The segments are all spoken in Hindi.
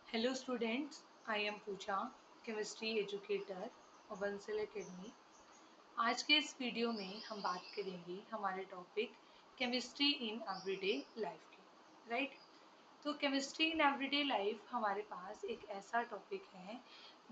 Hello students, I am Pooja, chemistry educator और बंसल एकेडमी। आज के इस वीडियो में हम बात करेंगे हमारे topic chemistry in everyday life की। राइट, तो केमिस्ट्री इन एवरीडे लाइफ हमारे पास एक ऐसा टॉपिक है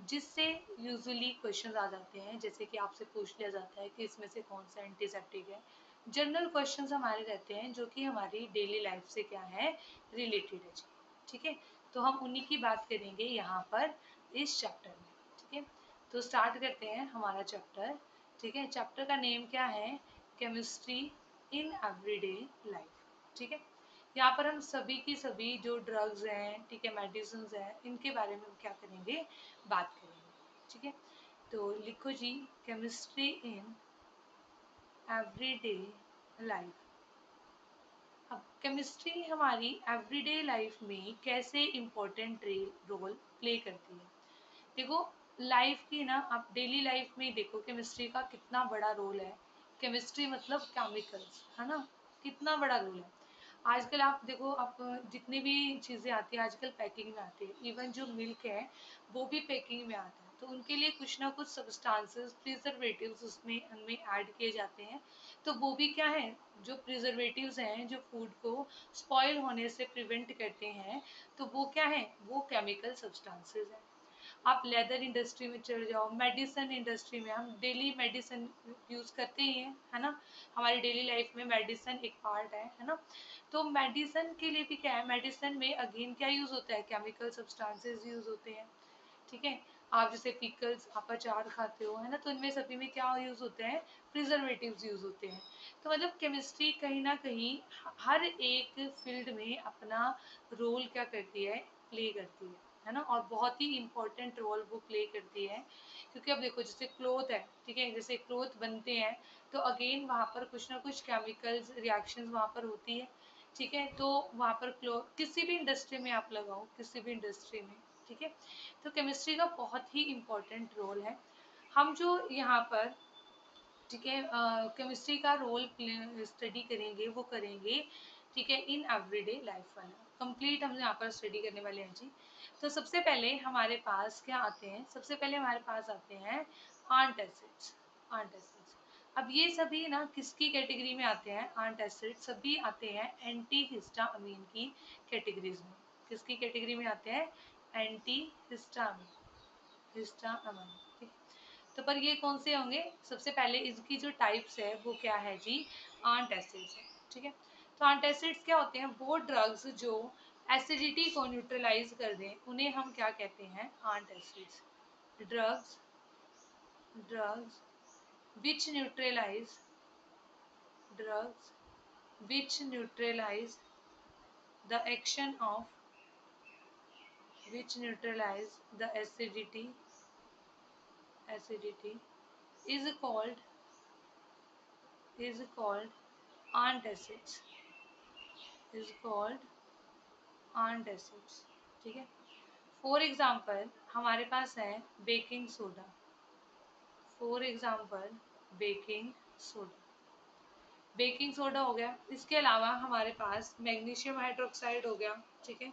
जिससे यूजुअली क्वेश्चन आ जाते हैं, जैसे कि आपसे पूछ लिया जाता है कि इसमें से कौन सा एंटीसेप्टिक है। जनरल क्वेश्चंस हमारे रहते हैं जो कि हमारी डेली लाइफ से क्या है, रिलेटेड है जी। ठीक है, तो हम उन्हीं की बात करेंगे यहाँ पर इस चैप्टर में। ठीक है, तो स्टार्ट करते हैं हमारा चैप्टर। ठीक है, चैप्टर का नेम क्या है, केमिस्ट्री इन एवरीडे लाइफ। ठीक है, यहाँ पर हम सभी की सभी जो ड्रग्स हैं, ठीक है, मेडिसिन हैं, इनके बारे में हम क्या करेंगे, बात करेंगे। ठीक है, तो लिखो जी, केमिस्ट्री इन एवरीडे लाइफ। अब केमिस्ट्री हमारी एवरीडे लाइफ में कैसे इम्पोर्टेंट रोल प्ले करती है। देखो, लाइफ की ना, आप डेली लाइफ में देखो केमिस्ट्री का कितना बड़ा रोल है। केमिस्ट्री मतलब केमिकल्स, है ना, कितना बड़ा रोल है। आजकल आप देखो, आप जितनी भी चीज़ें आती हैं आजकल पैकिंग में आती है। इवन जो मिल्क है वो भी पैकिंग में आता है, तो उनके लिए कुछ ना कुछ सब्सटेंसेस, प्रिजर्वेटिव्स उसमें उनमें ऐड किए जाते हैं। तो वो भी क्या है, जो प्रिजर्वेटिव्स हैं जो फूड को स्पॉइल होने से प्रिवेंट करते हैं, तो वो क्या है, वो केमिकल सब्सटेंसेस हैं। आप लेदर इंडस्ट्री में चले जाओ, मेडिसिन इंडस्ट्री में, हम डेली मेडिसिन यूज़ करते ही हैं, है ना। हमारी डेली लाइफ में मेडिसिन एक पार्ट है ना। तो मेडिसिन के लिए भी क्या है, मेडिसिन में अगेन क्या यूज़ होता है, केमिकल सब्सटेंसेस यूज़ होते हैं। ठीक है, आप जैसे पिकल्स, आप अचार खाते हो, है ना, तो इनमें सभी में क्या यूज़ होते हैं, प्रिजर्वेटिव्स यूज़ होते हैं। तो मतलब केमिस्ट्री कहीं ना कहीं हर एक फील्ड में अपना रोल क्या करती है, प्ले करती है ना, और बहुत ही इम्पोर्टेंट रोल वो प्ले करती है। क्योंकि अब देखो, जैसे क्लोथ है, ठीक है, जैसे क्लोथ बनते हैं तो अगेन वहाँ पर कुछ ना कुछ केमिकल्स रिएक्शंस वहाँ पर होती है। ठीक है, तो वहाँ पर क्लोथ किसी भी इंडस्ट्री में आप लगाओ, किसी भी इंडस्ट्री में। ठीक है, तो केमिस्ट्री का बहुत ही इम्पोर्टेंट रोल है। हम जो यहाँ पर, ठीक है, केमिस्ट्री का रोल स्टडी करेंगे, वो करेंगे, ठीक है, इन एवरीडे लाइफ वाला कंप्लीट हम यहाँ पर स्टडी करने वाले हैं जी। तो सबसे पहले हमारे पास क्या आते हैं, सबसे पहले हमारे पास आते हैं आंट एसिड्स। आंट एसिड्स, अब ये सभी ना किसकी कैटेगरी में आते हैं, आंट एसिड सभी आते हैं एंटी हिस्टामीन की कैटेगरीज में। किसकी कैटेगरी में आते हैं, एंटी हिस्टामीन, हिस्टामीन। ठीक, तो पर ये कौन से होंगे, सबसे पहले इसकी जो टाइप्स है वो क्या है जी, आंट एसिड्स है। ठीक है, तो आंट एसिड्स क्या होते हैं, वो ड्रग्स जो एसिडिटी को न्यूट्रलाइज कर दें, उन्हें हम क्या कहते हैं, antacids. Drugs, drugs which neutralize, drugs which neutralize the action of, which neutralize the acidity is called antacids, is called antacids। ठीक है, फॉर एग्जाम्पल हमारे पास है baking soda, for example baking soda, baking soda हो गया। इसके अलावा हमारे पास मैग्नीशियम हाइड्रोक्साइड हो गया, ठीक है,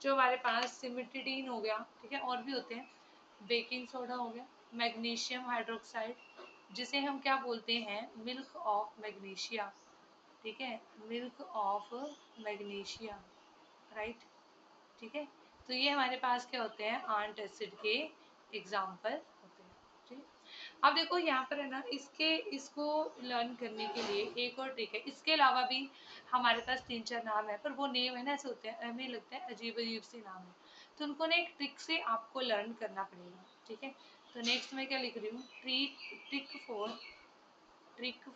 जो हमारे पास सिमिटिडीन हो गया, ठीक है, और भी होते हैं। बेकिंग सोडा हो गया, मैग्नीशियम हाइड्रोक्साइड, जिसे हम क्या बोलते हैं, मिल्क ऑफ मैग्नीशिया। ठीक है, मिल्क ऑफ मैग्नीशिया, राइट। ठीक है, तो ये हमारे पास क्या होते हैं, आंट एसिड के एग्जाम्पल होते हैं। ठीक, अब देखो यहाँ पर है ना, इसको लर्न करने के लिए एक और ट्रिक है। इसके अलावा भी हमारे पास 3-4 नाम है, पर वो नेम है ना ऐसे होते हैं, हमें लगता है अजीब अजीब से नाम है, तो उनको ना एक ट्रिक से आपको लर्न करना पड़ेगा। ठीक है, तो नेक्स्ट मैं क्या लिख रही हूँ, trick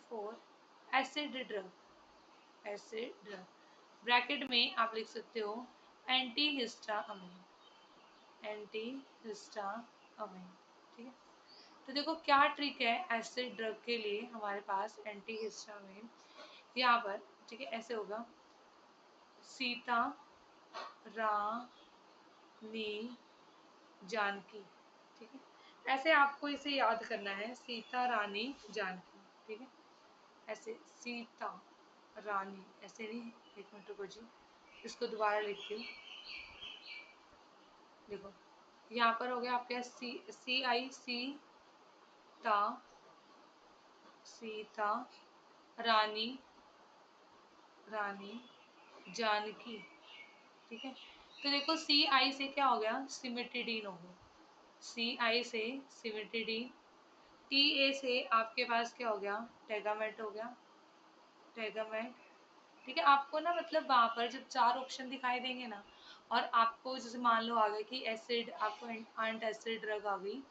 for acid drug, acid drug, bracket में आप लिख सकते हो एंटी हिस्टामीन, एंटी हिस्टामीन। ठीक है, तो देखो क्या ट्रिक है एसिड ड्रग के लिए हमारे पास एंटी हिस्टामीन। यहाँ पर, ठीक है, ऐसे होगा, सीता रानी जानकी। ठीक है, ऐसे आपको इसे याद करना है, सीता रानी जानकी। ठीक है, ऐसे सीता रानी, ऐसे नहीं, एक मिनट रुको जी, इसको दोबारा लिखती हूँ, देखो यहाँ पर हो गया आपके सी आई सीता, सीता, रानी, रानी, जानकी। ठीक है, तो देखो सी आई से क्या हो गया, सिमिटिडीन हो गया, सी आई से सिमिटिडीन। टी ए से आपके पास क्या हो गया, टेगामेट हो गया, टेगामेट। ठीक है, आपको ना मतलब वहां पर जब चार ऑप्शन दिखाई देंगे ना, और आपको जैसे मान लो आ गए कि एसिड, आपको एंट एसिड ड्रग आ गई,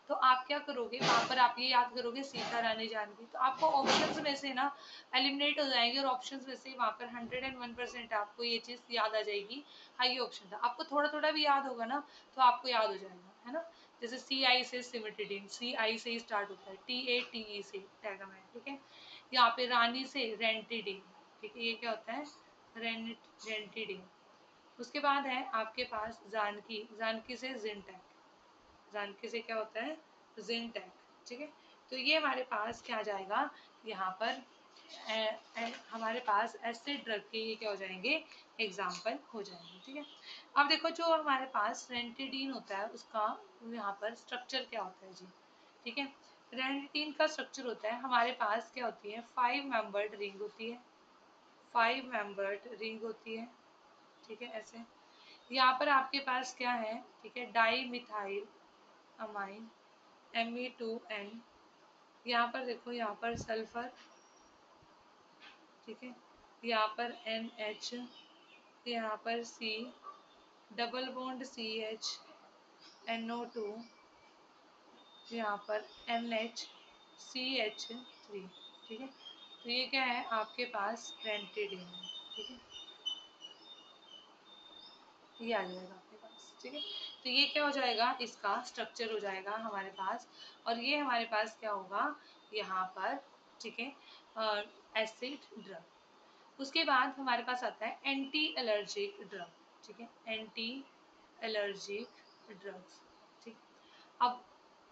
तो आप क्या करोगे वहां पर, आप ये याद करोगे सीता रानी जानकी, तो आपको ऑप्शंस में से ना एलिमिनेट हो जाएंगे, और ऑप्शंस में से वहां पर 101% आपको ये चीज याद आ जाएगी। हाँ ये ऑप्शन था, आपको थोड़ा थोड़ा भी याद होगा ना तो आपको याद हो जाएगा, है ना। जैसे सी आई से सिमिटिडिन, सी आई से ही स्टार्ट होता है, टी ए टी ई से टैगामेट। ठीक है, यहाँ पे रानी से रेंटिडिन। ठीक है, ये क्या होता है, रेंटिडिन। उसके बाद है आपके पास जानकी, जानकी से जिंटैक, जानकी से क्या होता है, जिंटैक। ठीक है, तो ये हमारे पास क्या आ जाएगा यहाँ पर, हमारे पास एसिड ड्रग के ये क्या हो जाएंगे, एग्जाम्पल हो जाएंगे। ठीक है, अब देखो जो हमारे पास रेंटिडीन होता है उसका यहाँ पर स्ट्रक्चर क्या होता है जी। ठीक है, रेंटिडीन का स्ट्रक्चर होता है, हमारे पास क्या होती है, 5 मेंबर्ड रिंग होती है, 5 मेंबर्ड रिंग होती है। ठीक है, ऐसे यहाँ पर आपके पास क्या है, ठीक है, डाई मिथाइल अमाइन Me2N। यहाँ पर देखो, यहाँ पर सल्फर। ठीक है, यहाँ पर NH, यहाँ पर C, double bond CH, NO2, यहाँ पर NH CH3। ठीक है, तो ये क्या है आपके पास रेंटिडिन है। ठीक है, ये आ जाएगा आपके पास। ठीक है, तो ये क्या हो जाएगा, इसका स्ट्रक्चर हो जाएगा हमारे पास, और ये हमारे पास क्या होगा यहाँ पर। ठीक है, एसिड ड्रग। उसके बाद हमारे पास आता है एंटी एलर्जिक ड्रग। ठीक है, एंटी एलर्जिक ड्रग्स। ठीक, अब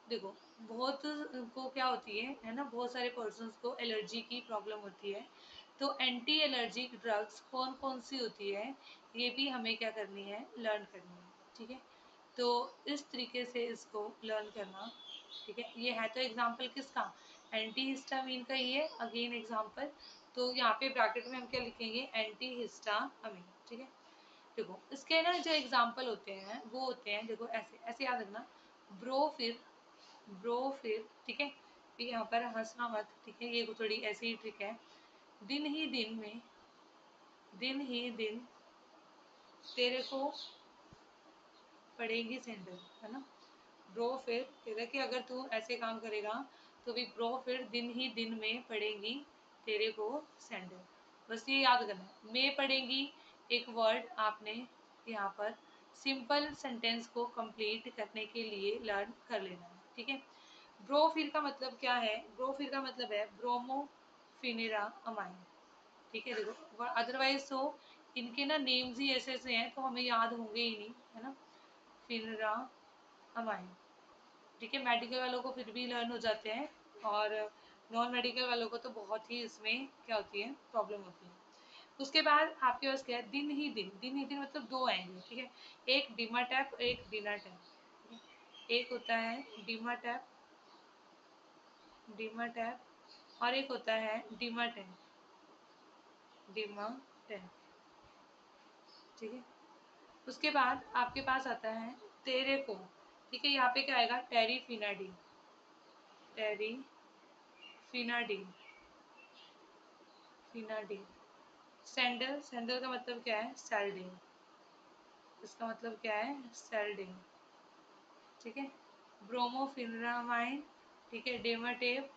देखो बहुत को क्या होती है ना, बहुत सारे पर्सन्स को एलर्जी की प्रॉब्लम होती है, तो एंटी एलर्जिक ड्रग्स कौन कौन सी होती है ये भी हमें क्या करनी है, लर्न करनी है। ठीक है, तो इस तरीके से इसको लर्न करना। ठीक है, ये है तो एग्जाम्पल किसका, एंटी हिस्टामिन का ही है, अगेन एग्जाम्पल। तो यहाँ पे ब्रैकेट में हम क्या लिखेंगे, एंटी हिस्टामिन। ठीक है, देखो इसके ना जो एग्जाम्पल होते हैं वो होते हैं, देखो ऐसे ऐसे याद रखना, ब्रो फिर, ब्रो फिर। ठीक है, फिर यहाँ पर हंसना मत। ठीक है, ये थोड़ी ऐसी ही ट्रिक है, दिन ही दिन में, दिन ही दिन तेरे को पड़ेगी सैंडल, है ना। ब्रो फिर कह रहा है कि अगर तू ऐसे काम करेगा तो भी ब्रो फिर दिन ही दिन में पड़ेगी तेरे को सैंडल। बस ये याद करना है, में पड़ेगी एक वर्ड आपने यहाँ पर सिंपल सेंटेंस को कंप्लीट करने के लिए लर्न कर लेना है। ठीक है, ब्रोफिर का मतलब क्या है, ब्रोफिर का मतलब है ब्रोमोफिनेरा अमाइन। ठीक है, देखो अदरवाइज तो इनके ना नेम्स ही ऐसे ऐसे हैं तो हमें याद होंगे ही नहीं, है ना। फिनरा अमाइन। ठीक है, मेडिकल वालों को फिर भी लर्न हो जाते हैं, और नॉन मेडिकल वालों को तो बहुत ही इसमें क्या होती है, प्रॉब्लम होती है। उसके बाद आपके पास क्या है, दिन ही दिन, दिन ही दिन मतलब दो आएंगे। ठीक है, एक डिमाटैप और एक डिनाटैप। एक होता है डिमाटैप, डिमाटैप, और एक होता है डिमाटेन, डिमाटेन। ठीक है, उसके बाद आपके पास आता है तेरे को। ठीक है, यहाँ पे क्या आएगा, टेरीफिनाडिन, टेरीफिनाडिन, फिनाडिन। सैंडल, सैंडल का मतलब क्या है, सेल्डिन, इसका मतलब क्या है, सेल्डिन। ठीक है, ब्रोमोफिनामाइन। ठीक है, डेमाटेप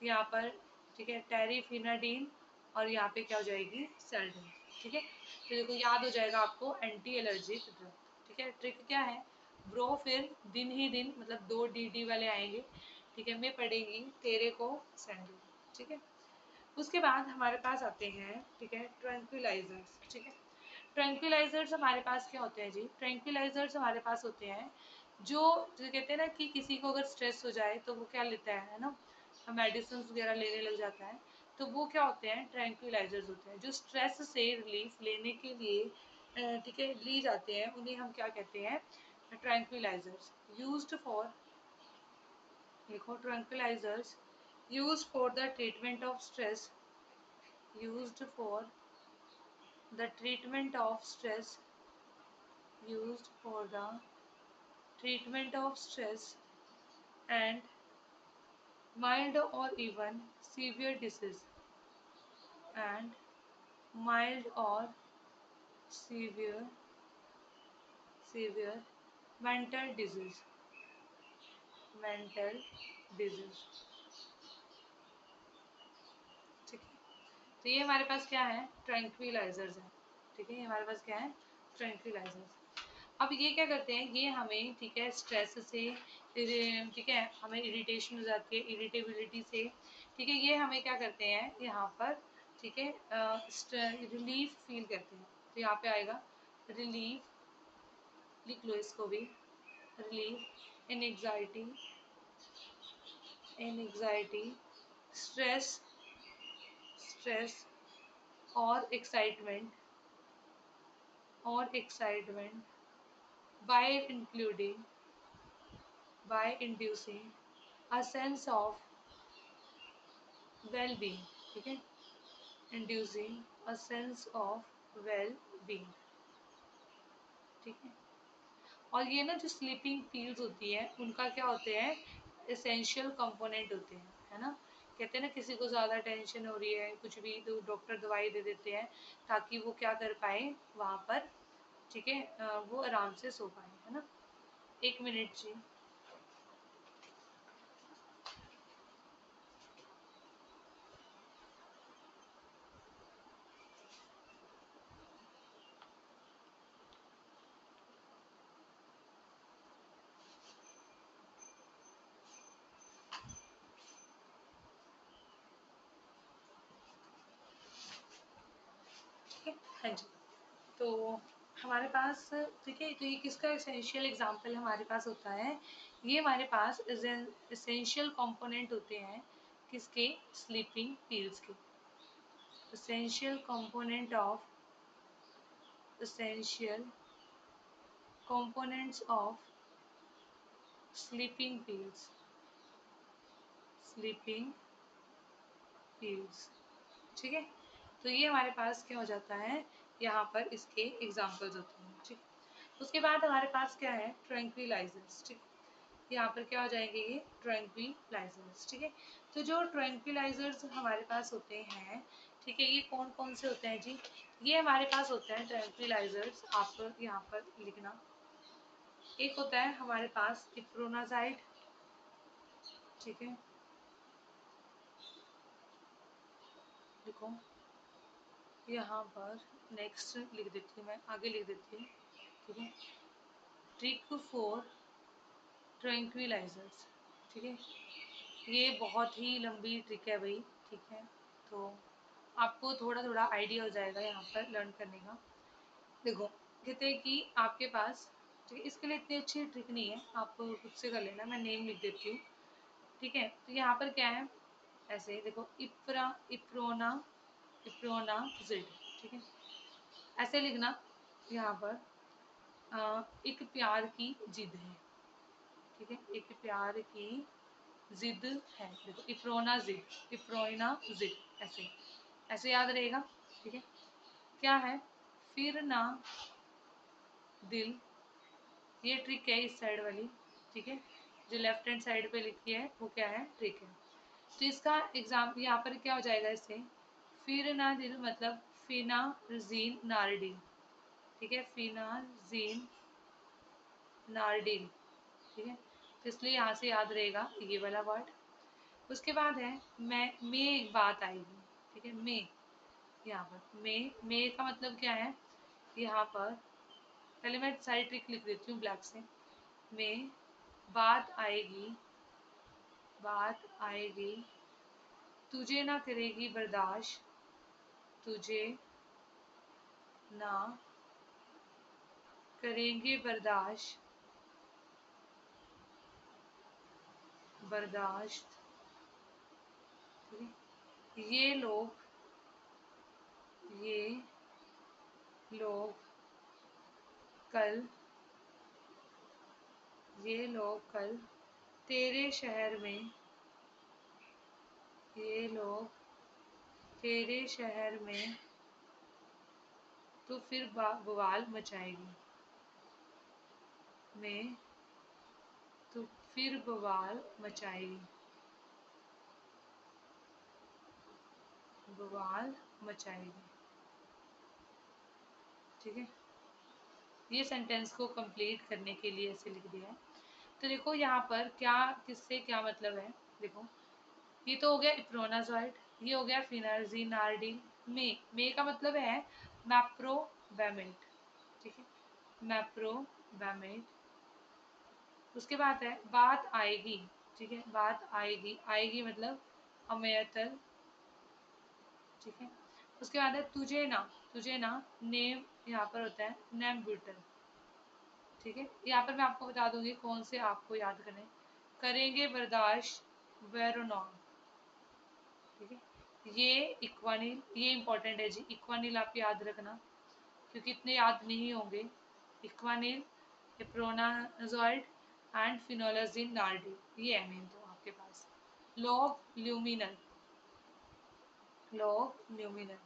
यहाँ पर। ठीक है, टेरीफिनाडिन, और यहाँ पे क्या हो जाएगी, सेल्डिन। ठीक है, तो देखो याद हो जाएगा आपको एंटी एलर्जिक ड्रग। ठीक है, ट्रिक क्या है, ब्रो फिर दिन ही दिन मतलब दो डी वाले आएंगे। ठीक है, मैं पढ़ेगी तेरे को सैंडल। ठीक है, उसके बाद हमारे पास आते हैं, ठीक है, ट्रैंक्विलाइजर्स। ठीक है, ट्रैंक्विलाइजर्स हमारे पास क्या होते हैं जी, ट्रैंक्विलाइजर्स हमारे पास होते हैं जो कहते हैं ना कि किसी को अगर स्ट्रेस हो जाए तो वो क्या लेता है ना, मेडिसिन वगैरह लेने लग जाता है, तो वो क्या होते हैं, ट्रैंक्विलाइजर्स होते हैं जो स्ट्रेस से रिलीफ लेने के लिए ठीक है ली जाते हैं, उन्हें हम क्या कहते हैं, tranquilizers used for, लिखो tranquilizers used for the treatment of stress, used for the treatment of stress, used for the treatment of stress and mild or even severe disease, and mild or severe severe mental disease, mental disease। ठीक है, तो ये हमारे पास क्या है, ट्रैंक्विलाइजर्स है। ठीक है, ये हमारे पास क्या है, ट्रैंक्विलाइजर्स। अब ये क्या करते हैं, ये हमें, ठीक है, स्ट्रेस से, ठीक है, हमें इरिटेशन हो जाती है, इरिटेबिलिटी से, ठीक है, ये हमें क्या करते हैं यहाँ पर, ठीक है, रिलीफ फील करते हैं। तो यहाँ पे आएगा रिलीफ, लिख लो इसको भी, relief in anxiety, in anxiety, stress, stress और एक्साइटमेंट, और excitement, by including, by inducing a sense of well-being। ठीक है, inducing a sense of well-being। ठीक है, और ये ना जो स्लीपिंग पिल्स होती है उनका क्या होते हैं, एसेंशियल कंपोनेंट होते हैं, है ना। कहते हैं ना किसी को ज़्यादा टेंशन हो रही है कुछ भी तो डॉक्टर दवाई दे देते हैं ताकि वो क्या कर पाए वहाँ पर, ठीक है, वो आराम से सो पाए, है ना। एक मिनट जी। हाँ जी, तो हमारे पास, ठीक है, तो ये किसका एसेंशियल एग्जांपल हमारे पास होता है, ये हमारे पास एसेंशियल कंपोनेंट होते हैं किसके, स्लीपिंग पिल्स के। Essential component of, essential components of sleeping pills, sleeping pills. ठीक है, तो ये हमारे पास क्या हो जाता है, यहाँ पर इसके एग्जांपल्स होते हैं। ठीक, उसके बाद हमारे पास क्या है, ट्रैंक्विलाइजर्स। ठीक, यहाँ पर क्या हो जाएंगे, ये ट्रैंक्विलाइजर्स। ठीक है, तो जो ट्रैंक्विलाइजर्स हमारे पास होते हैं, ठीक है, ये कौन कौन से होते हैं जी, ये हमारे पास होते हैं ट्रैंक्विलाइजर्स, आप यहाँ पर लिखना। एक होता है हमारे पास इप्रोनाजाइड, ठीक है, देखो यहाँ पर नेक्स्ट लिख देती हूँ, मैं आगे लिख देती हूँ। ठीक है, ट्रिक फॉर ट्रैंक्विलाइजर्स। ठीक है, ये बहुत ही लंबी ट्रिक है भाई। ठीक है, तो आपको थोड़ा थोड़ा आइडिया हो जाएगा यहाँ पर लर्न करने का। देखो कहते हैं कि आपके पास, ठीक है, इसके लिए इतनी अच्छी ट्रिक नहीं है, आप खुद से कर लेना, मैं नेम लिख देती हूँ। ठीक है, तो यहाँ पर क्या है, ऐसे देखो, इप्रोना, इप्रोना जिड। ठीक है, ऐसे लिखना। यहाँ पर एक प्यार की जिद है। ठीक है, एक प्यार की जिद है, देखो इप्रोना जिद, इप्रोना जिद, ऐसे ऐसे याद रहेगा। ठीक है, क्या है, फिर ना दिल, ये ट्रिक है इस साइड वाली। ठीक है, जो लेफ्ट हैंड साइड पे लिखी है वो क्या है, ट्रिक है। तो इसका एग्जाम यहाँ पर क्या हो जाएगा, इससे फिर ना दिल मतलब फिनाजीन नारडिल। ठीक है, फिनाजीन नारडिल। ठीक है, तो इसलिए यहाँ से याद रहेगा ये वाला वर्ड। उसके बाद है मैं बात आएगी। ठीक है, मैं, यहाँ पर मैं का मतलब क्या है, यहाँ पर पहले मैं सारी ट्रिक लिख देती हूँ ब्लैक से। में बात आएगी, बात आएगी, तुझे ना करेगी बर्दाश्त, तुझे ना करेंगे बर्दाश्त, बर्दाश्त। ये लोग, ये लोग कल ये लोग कल तेरे शहर में, ये लोग तेरे शहर में तो फिर बवाल मचाएगी, में तो फिर बवाल मचाएगी, बवाल मचाएगी। ठीक है, ये सेंटेंस को कंप्लीट करने के लिए ऐसे लिख दिया है। तो देखो यहाँ पर क्या, किससे क्या मतलब है। देखो ये तो हो गया इप्रोनाजॉइड, ये हो गया फिनार्जिनार्डिन। मे का मतलब है मैप्रोबैमेट। ठीक है, मैप्रोबैमेट। उसके बाद है बात आएगी। ठीक है, बात आएगी, आएगी मतलब अमेयतल। ठीक है, उसके बाद है तुझे ना, तुझे ना, नेम यहाँ पर होता है नेम्ब्यूटल। ठीक है, यहाँ पर मैं आपको बता दूंगी कौन से आपको याद करने, करेंगे बर्दाश्त वेरोनॉन। ठीक है, ये इक्वानिल, ये इंपॉर्टेंट है जी, इक्वानिल आप याद रखना क्योंकि इतने याद नहीं होंगे। इक्वानिल, इप्रोनाजॉइड एंड फिनोलाजिन नार्डी, ये है मेन तो आपके पास। Log luminal, log luminal.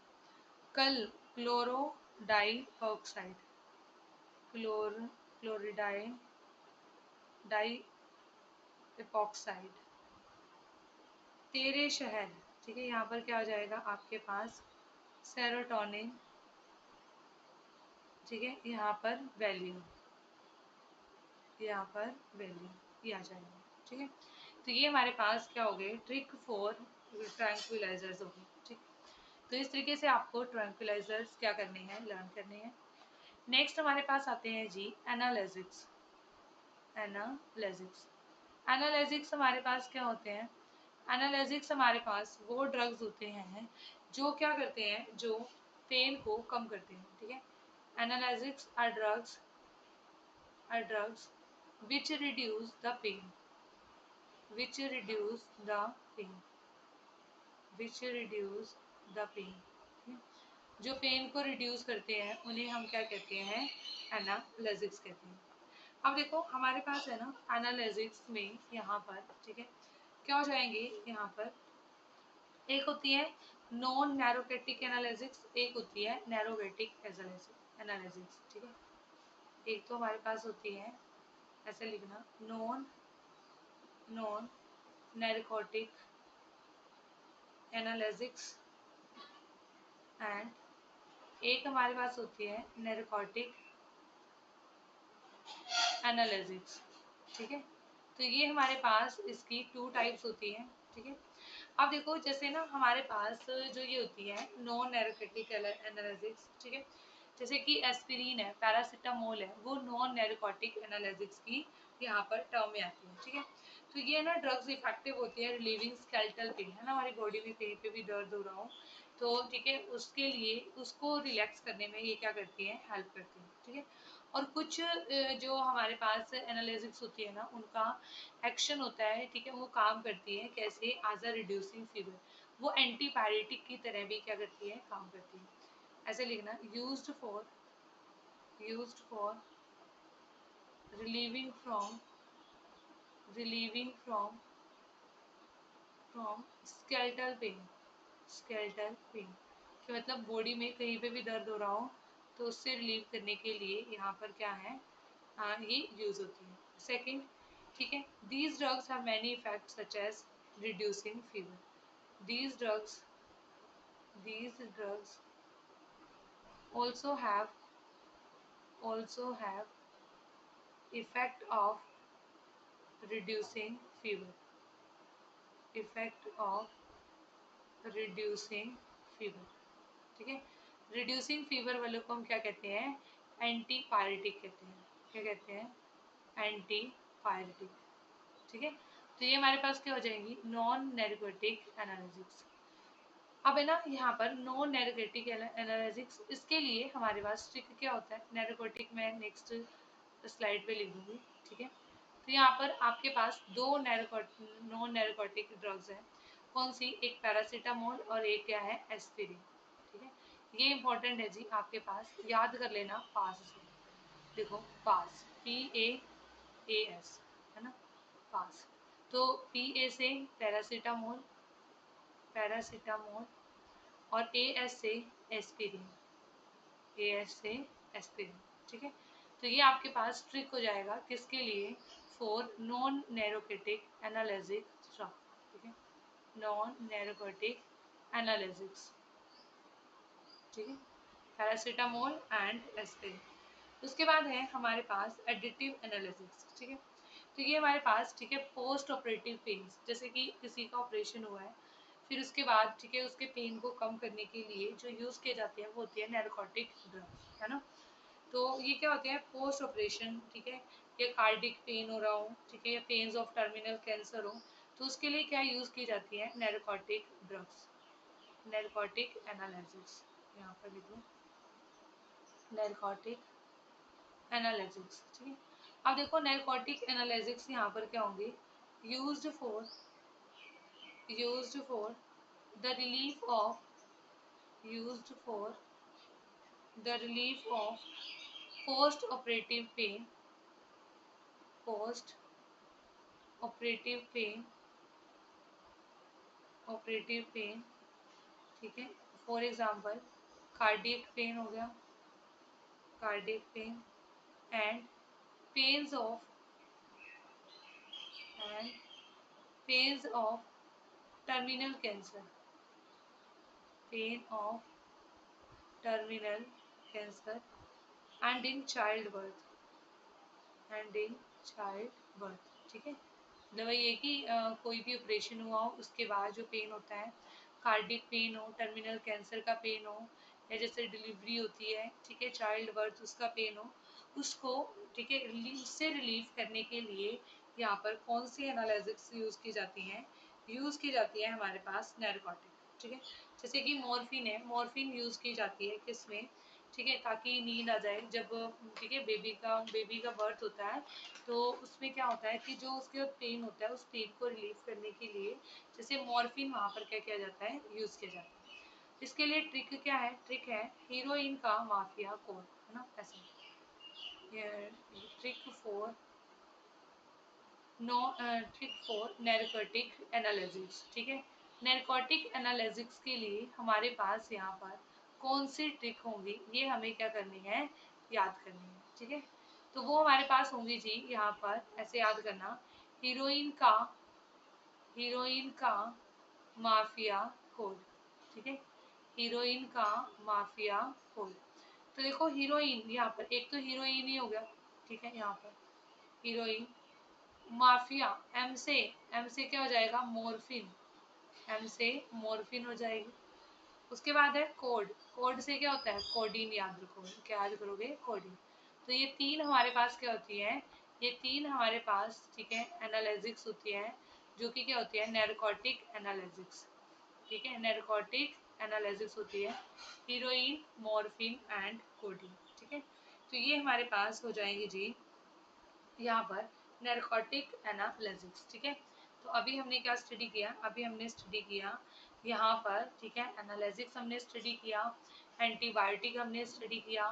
कल chlordiazepoxide, chlordiazepoxide. तेरे शहर, ठीक है, यहाँ पर क्या हो जाएगा आपके पास सेरोटोनिन। ठीक है, यहाँ पर वैल्यू, यहाँ पर वैल्यू ये आ जाएगा। ठीक है, तो ये हमारे पास क्या हो गए, ट्रिक फॉर ट्रैंक्विलाइजर्स हो गए। ठीक, तो इस तरीके से आपको ट्रैंक्विलाइजर्स क्या करने हैं, लर्न करने हैं। नेक्स्ट हमारे पास आते हैं जी एनालिसिक्स। एनालिसिक्स, एनालिसिक्स हमारे पास क्या होते हैं, एनालिसिक्स हमारे पास वो ड्रग्स होते हैं जो क्या करते हैं, जो पेन को कम करते हैं। ठीक है, analgesics are drugs, are drugs which reduce the pain, which reduce the pain, which reduce the pain। जो पेन को रिड्यूस करते हैं उन्हें हम क्या कहते हैं, एनालिसिक्स कहते हैं। अब देखो हमारे पास है ना एनालिसिक्स में यहाँ पर, ठीक है, क्या हो जाएंगे यहाँ पर, एक होती है नॉन नैरोगेटिक एनालिसिक्स, एक होती है नैरोगेटिक एनालिसिक्स। ठीक है, एक तो हमारे पास होती है, ऐसे लिखना, नॉन नॉन नैरोगेटिक एनालिसिक्स एंड एक हमारे पास होती है नैरोगेटिक एनालिसिक्स। ठीक है, तो ये हमारे पास इसकी 2 टाइप्स होती हैं। ठीक है, अब देखो जैसे ना हमारे पास जो ये होती है नॉन नैरोगेटिक एनालिसिक्स, ठीक है, जैसे कि एस्पिरिन है, पैरासिटामोल है, वो नॉन नैरोगेटिक एनालिसिक्स की यहाँ पर टर्म में आती है। ठीक है, तो ये ना ड्रग्स इफेक्टिव होती है रिलीविंग स्केलेटल पेन, है ना, हमारी बॉडी में कहीं पे भी दर्द हो रहा हो तो, ठीक है, उसके लिए उसको रिलैक्स करने में ये क्या करती है, हेल्प करती है। ठीक है, और कुछ जो हमारे पास एनालिसिक्स होती है ना उनका एक्शन होता है, ठीक है, वो काम करती है कैसे, एज अ रिड्यूसिंग फीवर, वो एंटीपायरेटिक की तरह भी क्या करती है, काम करती है। ऐसे लिखना, used for relieving from, relieving from skeletal pain, skeletal pain कि मतलब बॉडी में कहीं पे भी दर्द हो रहा हो तो उससे रिलीव करने के लिए यहाँ पर क्या है, ये यूज होती है। सेकंड, ठीक है, these drugs have many effects such as reducing fever, these drugs also have effect of reducing fever, effect of reducing fever। ठीक है, रिड्यूसिंग फीवर वालों को हम क्या कहते हैं, एंटीपायरेटिक कहते हैं। क्या कहते हैं, एंटीपायरेटिक। ठीक है, तो ये हमारे पास क्या हो जाएंगी, नॉन नैरोगेटिक एनालिसिक्स। अब है ना यहाँ पर नॉन नैरोगेटिक एनालिसिक्स, इसके लिए हमारे पास ट्रिक क्या होता है, नैरोगेटिक मैं नेक्स्ट स्लाइड पे लिख दूंगी। ठीक है, तो यहाँ पर आपके पास दो नॉन नैरोगेटिक ड्रग्स हैं, कौन सी, एक पैरासीटामोल और एक क्या है, एस्पिरिन। ठीक है, ये इंपॉर्टेंट है जी, आपके पास याद कर लेना पास से। देखो पास, PAAS, पास। तो पी ए से पैरासीटामोल, पैरासीटामोल, और ए एस से एस्पिरिन, ए एस से एस्पिरिन। ठीक है, तो ये आपके पास ट्रिक हो जाएगा किसके लिए, फॉर नॉन नैरोकोटिक एनालिसिक ड्रग। ठीक है, नॉन नैरोकोटिक एनालिसिक्स। ठीक है, पैरासीटामोल एंड एस्पिरिन। उसके बाद है हमारे पास एडिटिव एनालिसिस। ठीक है, तो ये हमारे पास, ठीक है, पोस्ट ऑपरेटिव पेन्स, जैसे कि किसी का ऑपरेशन हुआ है, फिर उसके बाद, ठीक है, उसके पेन को कम करने के लिए जो यूज़ किए जाते हैं वो होती है नैरोकोटिक ड्रग, है ना। तो ये क्या होते हैं, पोस्ट ऑपरेशन, ठीक है, या कार्डिक पेन हो रहा हो, ठीक है, या पेन्स ऑफ टर्मिनल कैंसर हो, तो उसके लिए क्या यूज़ की जाती है, नैरोकोटिक ड्रग्स। नैरोकोटिक एनालिसिस, यहाँ पर लिख लो, नैरोकोटिक एनालिसिस। ठीक है, अब देखो नैरोकोटिक एनालिसिस यहाँ पर क्या होंगे, used for, used for the relief of, used for the relief of post operative pain, post operative pain, operative pain. ठीक है, फॉर एग्जांपल कार्डियक पेन हो गया, cardiac pain, and pains of, and pains of terminal cancer, pain of terminal cancer, and in child birth, and in child birth. ठीक है, मतलब ये है कि कोई भी ऑपरेशन हुआ हो उसके बाद जो पेन होता है, कार्डिक पेन हो, टर्मिनल कैंसर का पेन हो, या जैसे डिलीवरी होती है, ठीक है, चाइल्ड बर्थ उसका पेन हो, उसको, ठीक है, उससे रिलीव करने के लिए यहाँ पर कौन सी एनालिसिस यूज़ की जाती हैं, यूज़ की जाती है हमारे पास नैरोकोटिक। ठीक है, जैसे कि मॉर्फिन है, मॉर्फिन यूज़ की जाती है किसमें, ठीक है, ताकि नींद आ जाए जब, ठीक है, बेबी का बर्थ होता है, तो उसमें क्या होता है कि जो उसके पेन होता है उस पेन को रिलीव करने के लिए जैसे मॉर्फिन वहाँ पर क्या किया जाता है, यूज़ किया जाता है। इसके लिए ट्रिक क्या है, ट्रिक है हीरोइन का माफिया कोड, है ना, ऐसे trick for no, trick for narcotic analgesics. ठीक है, नैरोकोटिक एनालिसिस के लिए हमारे पास यहाँ पर कौन सी ट्रिक होंगी, ये हमें क्या करनी है, याद करनी है। ठीक है, तो वो हमारे पास होंगी जी, यहाँ पर ऐसे याद करना, हीरोइन का, हीरोइन का माफिया कोड। ठीक है, हीरोइन का माफिया कोड। तो देखो हीरोइन, यहाँ पर एक तो हीरोइन ही हो गया, ठीक है, यहाँ पर हीरोइन, माफिया, एम से क्या हो जाएगा, मोरफिन, एम से मोरफिन हो जाएगी। उसके बाद है कोड, कोड से क्या होता है, कोडीन, याद रखो, क्या याद करोगे, कोडीन। तो ये तीन हमारे पास क्या होती है, ये तीन हमारे पास, ठीक है, एनालिसिस होती है, जो कि क्या होती है, नैरोकोटिक एनालिसिस। ठीक है, नैरोकोटिक एनालिसिस होती है, हीरोइन, मॉर्फिन एंड कोडीन। ठीक है, तो ये हमारे पास हो जाएंगे जी यहाँ पर नैरोकोटिक एनालिसिस। ठीक है, तो अभी हमने क्या स्टडी किया, अभी हमने स्टडी किया यहाँ पर, ठीक है, एनालिसिस हमने स्टडी किया, एंटीबायोटिक हमने स्टडी किया।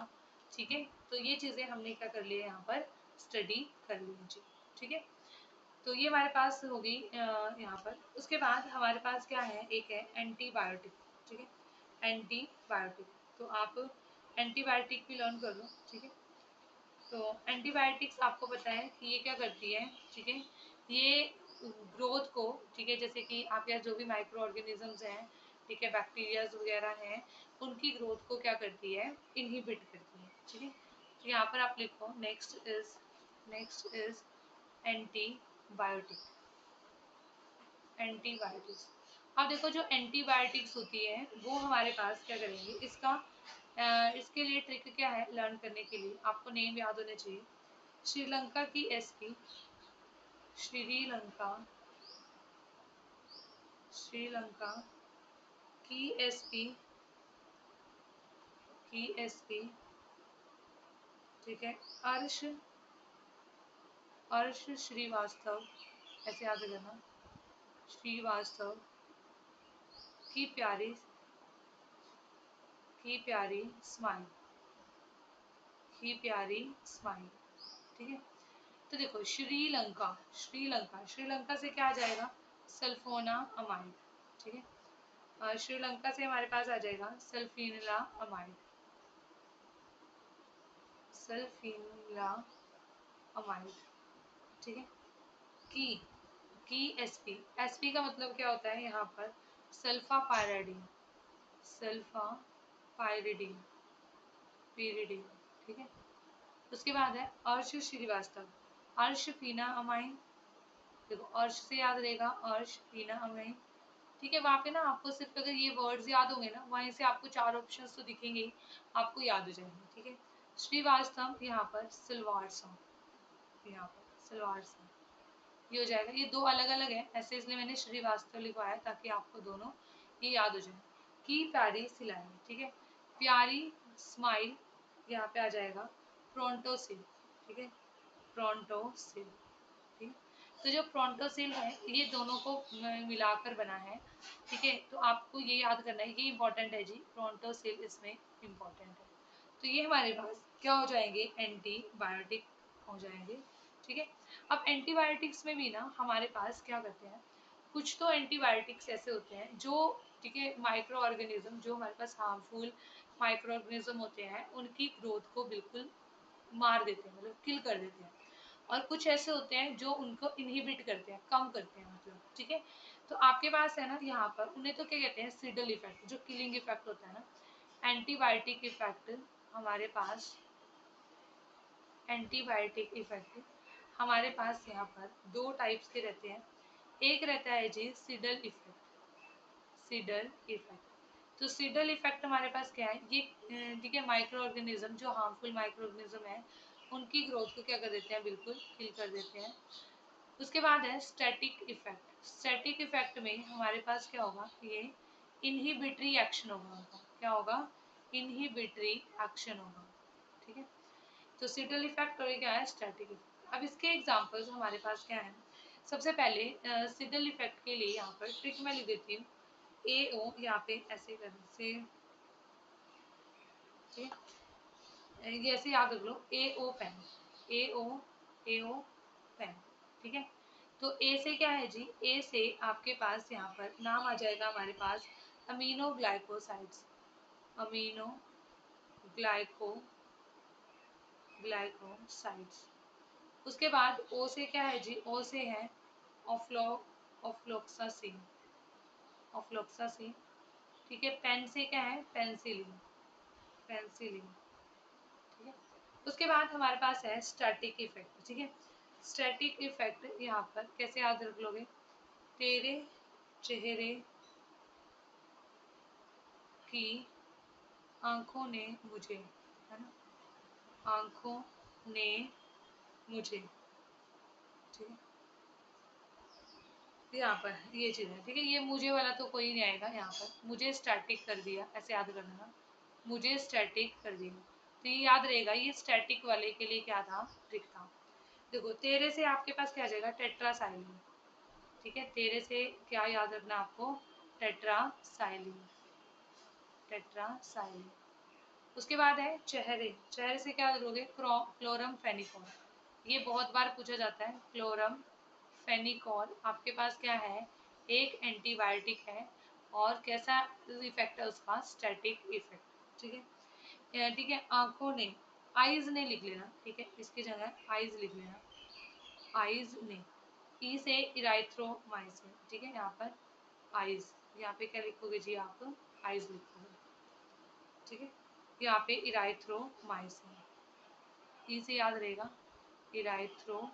ठीक है, तो ये चीज़ें हमने क्या कर लिया, यहाँ पर स्टडी कर ली जी। ठीक है, तो ये हमारे पास होगी यहाँ पर। उसके बाद हमारे पास क्या है, एक है एंटीबायोटिक। ठीक है, एंटीबायोटिक, तो आप एंटीबायोटिक भी लर्न कर लो। ठीक है, तो एंटीबायोटिक्स आपको पता है कि ये क्या करती है, ठीक है, ये ग्रोथ को, ठीक है, जैसे कि आपके यहाँ जो भी माइक्रो ऑर्गेनिजम्स हैं, ठीक है, बैक्टीरियाज वगैरह हैं, उनकी ग्रोथ को क्या करती है, इनहिबिट करती है। ठीक है, तो यहाँ पर आप लिखो, नेक्स्ट इज एंटीबायोटिक, एंटीबायोटिक्स। अब देखो जो एंटीबायोटिक्स होती है वो हमारे पास क्या करेंगे, इसके लिए ट्रिक क्या है, लर्न करने के लिए आपको नेम याद होने चाहिए। श्रीलंका की एसपी, श्रीलंका, श्रीलंका की एसपी, की एसपी, ठीक है, अर्श, अर्श श्रीवास्तव, ऐसे याद करना, श्रीवास्तव की प्यारी, की प्यारी स्माइल, की प्यारी स्माइल। ठीक है, तो देखो श्रीलंका, श्रीलंका, श्रीलंका से क्या आ जाएगा, सल्फोना अमाइड, ठीक है। श्रीलंका से हमारे पास आ जाएगा सल्फिनिला अमाइड, सल्फिनिला अमाइड, ठीक है। की एसपी, एसपी का मतलब क्या होता है यहाँ पर, sulphapyridine, sulphapyridine, pyridine, ठीक है। उसके बाद है अर्श श्रीवास्तव, अर्श पीना अमाइन, देखो अर्श से याद रहेगा, अर्श पीना अमाइन, ठीक है। वहाँ पे ना आपको सिर्फ अगर ये वर्ड्स याद होंगे ना, वहीं से आपको 4 ऑप्शंस तो दिखेंगे ही, आपको याद हो जाएंगे, ठीक है। श्रीवास्तव यहाँ पर सलवार सॉन्ग, यहाँ पर सलवार सॉन्ग, ये हो जाएगा। ये 2 अलग अलग है ऐसे, इसलिए मैंने श्रीवास्तव लिखवाया ताकि आपको दोनों ये याद हो जाए। की प्यारी सिलाई, ठीक है, प्यारी स्माइल, यहाँ पे आ जाएगा प्रोंटोसिल, ठीक है, प्रोंटोसिल, ठीक है। तो जो प्रोंटोसिल है ये दोनों को मिलाकर बना है, ठीक है। तो आपको ये याद करना है, ये इंपॉर्टेंट है जी, प्रोंटोसिल इसमें इंपॉर्टेंट है। तो ये हमारे पास क्या हो जाएंगे, एंटीबायोटिक हो जाएंगे, ठीक है। अब एंटीबायोटिक्स में भी ना हमारे पास क्या करते हैं, कुछ तो एंटीबायोटिक्स ऐसे होते हैं जो, ठीक है, माइक्रो ऑर्गेनिज्म, जो हमारे पास हार्मफुल माइक्रो ऑर्गेनिज्म होते हैं उनकी ग्रोथ को बिल्कुल मार देते हैं, मतलब किल कर देते हैं। और कुछ ऐसे होते हैं जो उनको इनहिबिट करते हैं, कम करते हैं, मतलब, ठीक है। तो आपके पास है ना यहाँ पर, उन्हें तो क्या कहते हैं, सिडल इफेक्ट, जो किलिंग इफेक्ट होता है ना, एंटीबायोटिक इफेक्ट हमारे पास, एंटीबायोटिक इफेक्ट हमारे पास यहाँ पर 2 टाइप्स के रहते हैं। एक रहता है जी सिडल इफेक्ट, सिडल इफेक्ट। तो सिडल इफेक्ट हमारे पास क्या है, ये ठीक है, माइक्रो ऑर्गेनिज्म, जो हार्मफुल माइक्रो ऑर्गेनिज्म है उनकी ग्रोथ को क्या कर देते हैं, बिल्कुल किल कर देते हैं। उसके बाद है स्टैटिक इफेक्ट, स्टैटिक इफेक्ट में हमारे पास क्या होगा, ये इनहिबिटरी एक्शन होगा उनका, क्या होगा, इनहिबिटरी एक्शन होगा, ठीक है। तो सिडल इफेक्ट और क्या है, स्टैटिक इफेक्ट। अब इसके एग्जांपल्स हमारे पास क्या है, सबसे पहले सिडल इफेक्ट के लिए यहाँ पर ट्रिक मैं लिख देती हूँ, ए ओ, यहाँ पे ऐसे करने से, ठीक है, ये ऐसे याद रख लो, ए ओ पेन, ए ओ, ए ओ पेन, ठीक है। तो ए से क्या है जी, ए से आपके पास यहाँ पर नाम आ जाएगा हमारे पास amino glycosides, amino glyco glycosides. उसके बाद ओ से क्या है जी, ओ से है ऑफ्लो ऑफ्लोक्सासिन, ऑफ्लोक्सासिन, ठीक है। पेन से क्या है, पेंसिलिन, पेंसिलिन, ठीक है। उसके बाद हमारे पास है स्टैटिक इफेक्ट, ठीक है। स्टैटिक इफेक्ट यहाँ पर कैसे याद रख लोगे, तेरे चेहरे की आंखों ने मुझे, है ना, आंखों ने मुझे, ठीक है। यहाँ पर ये चीज़ है, ठीक है। ये मुझे वाला तो कोई नहीं आएगा, यहाँ पर मुझे स्टैटिक कर दिया, ऐसे याद करना, मुझे स्टैटिक कर दिया। तो ये याद रहेगा, ये स्टैटिक वाले के लिए क्या था, ट्रिक था। देखो तेरे से आपके पास क्या आ जाएगा, टेट्रासाइलिन, ठीक है। तेरे से क्या याद रखना आपको, टेट्रासाइलिन, टेट्रासाइलिन। उसके बाद है चेहरे, चेहरे से क्या करोगे, क्लोरम फेनिकोल, ये बहुत बार पूछा जाता है। क्लोरम फेनिकोल आपके पास क्या है, एक एंटीबायोटिक है, और कैसा इफेक्ट है उसका, स्टैटिक इफेक्ट, ठीक है। ठीक है, आंखों ने, आईज ने लिख लेना, ठीक है, इसकी जगह आईज लिख लेना, आईज ने, ई से इराइथ्रोमाइसिन, ठीक है। यहाँ पर आईज, यहाँ पे क्या लिखोगे जी आप, आईज लिखोगे, ठीक है। यहाँ पे इराइथ्रोमाइसिन, ई से याद रहेगा, इराइथ्रोमाइसिन,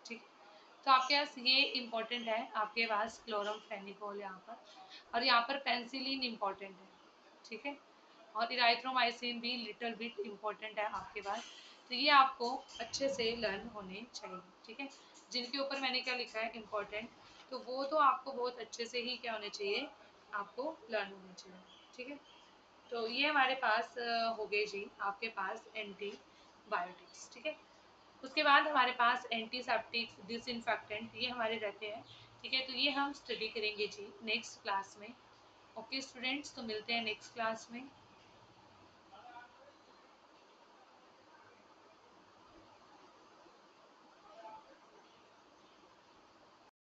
ठीक। तो आपके पास ये इंपॉर्टेंट है, आपके पास क्लोरम फेनिकोल यहाँ पर, और यहाँ पर पेंसिलिन इंपॉर्टेंट है, ठीक है। और इराइथ्रोमाइसिन भी लिटिल बिट इम्पोर्टेंट है आपके पास। तो ये आपको अच्छे से लर्न होने चाहिए, ठीक है। जिनके ऊपर मैंने क्या लिखा है इम्पोर्टेंट, तो वो तो आपको बहुत अच्छे से ही क्या होने चाहिए, आपको लर्न होने चाहिए, ठीक है। तो ये हमारे पास हो गए जी आपके पास एंटीबायोटिक्स, ठीक है। उसके बाद हमारे पास एंटीसेप्टिक्स, डिसइंफेक्टेंट, ये हमारे रहते हैं, ठीक है। तो ये हम स्टडी करेंगे जी नेक्स्ट क्लास में। ओके स्टूडेंट्स, तो मिलते हैं नेक्स्ट क्लास में।